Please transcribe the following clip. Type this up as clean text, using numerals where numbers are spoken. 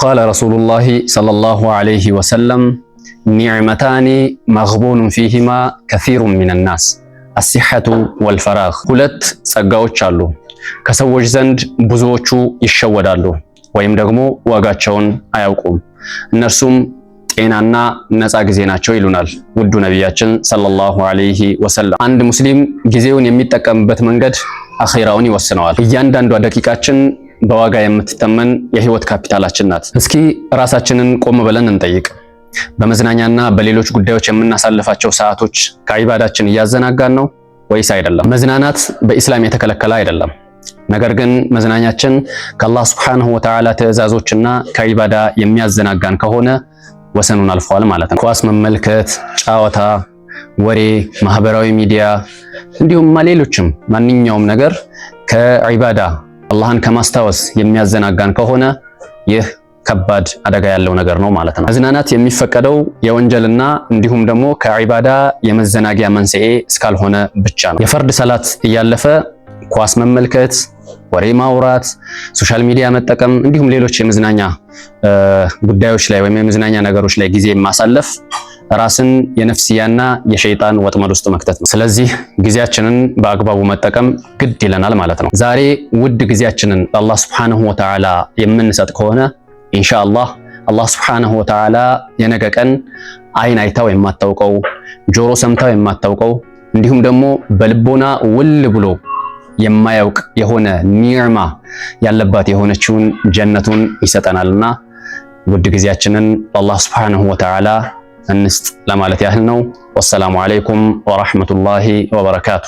ቃለ ረሱሉላሂ ሰለላሁ ዐለይሂ ወሰለም ኒዕመታኒ መግቡኑን ፊሂማ ከሲሩን ሚነናስ አሲሐቱ ወልፈራግ። ሁለት ጸጋዎች አሉ ከሰዎች ዘንድ ብዙዎቹ ይሸወዳሉ ወይም ደግሞ ዋጋቸውን አያውቁም። እነርሱም ጤናና ነፃ ጊዜ ናቸው ይሉናል ውዱ ነቢያችን ሰለላሁ ዐለይሂ ወሰለም። አንድ ሙስሊም ጊዜውን የሚጠቀምበት መንገድ አኺራውን ይወስነዋል። እያንዳንዷ ደቂቃችን በዋጋ የምትተመን የህይወት ካፒታላችን ናት። እስኪ ራሳችንን ቆም ብለን እንጠይቅ። በመዝናኛና በሌሎች ጉዳዮች የምናሳልፋቸው ሰዓቶች ከዒባዳችን እያዘናጋን ነው ወይስ አይደለም? መዝናናት በኢስላም የተከለከለ አይደለም። ነገር ግን መዝናኛችን ከአላህ ሱብሓነሁ ወተዓላ ትዕዛዞችና ከዒባዳ የሚያዘናጋን ከሆነ ወሰኑን አልፏል ማለት ነው። ኳስ መመልከት፣ ጨዋታ፣ ወሬ፣ ማህበራዊ ሚዲያ እንዲሁም ሌሎችም ማንኛውም ነገር ከዒባዳ አላህን ከማስታወስ የሚያዘናጋን ከሆነ ይህ ከባድ አደጋ ያለው ነገር ነው ማለት ነው። መዝናናት የሚፈቀደው የወንጀልና እንዲሁም ደግሞ ከዒባዳ የመዘናጊያ መንስኤ እስካልሆነ ብቻ ነው። የፈርድ ሰላት እያለፈ ኳስ መመልከት፣ ወሬ ማውራት፣ ሶሻል ሚዲያ መጠቀም እንዲሁም ሌሎች የመዝናኛ ጉዳዮች ላይ ወይም የመዝናኛ ነገሮች ላይ ጊዜ ማሳለፍ ራስን የነፍስያና የሸይጣን ወጥመድ ውስጥ መክተት ነው። ስለዚህ ጊዜያችንን በአግባቡ መጠቀም ግድ ይለናል ማለት ነው። ዛሬ ውድ ጊዜያችንን ለአላህ ሱብሓነሁ ወተዓላ የምንሰጥ ከሆነ ኢንሻአላህ አላህ ሱብሓነሁ ወተዓላ የነገ ቀን አይን አይታው የማታውቀው ጆሮ ሰምታው የማታውቀው እንዲሁም ደግሞ በልቦና ውል ብሎ የማያውቅ የሆነ ኒዕማ ያለባት የሆነችውን ጀነቱን ይሰጠናልና ውድ ጊዜያችንን አላህ ሱብሓነሁ ወተዓላ እንስጥ ለማለት ያህል ነው። ወሰላሙ አለይኩም ወራህመቱላሂ ወበረካቱ።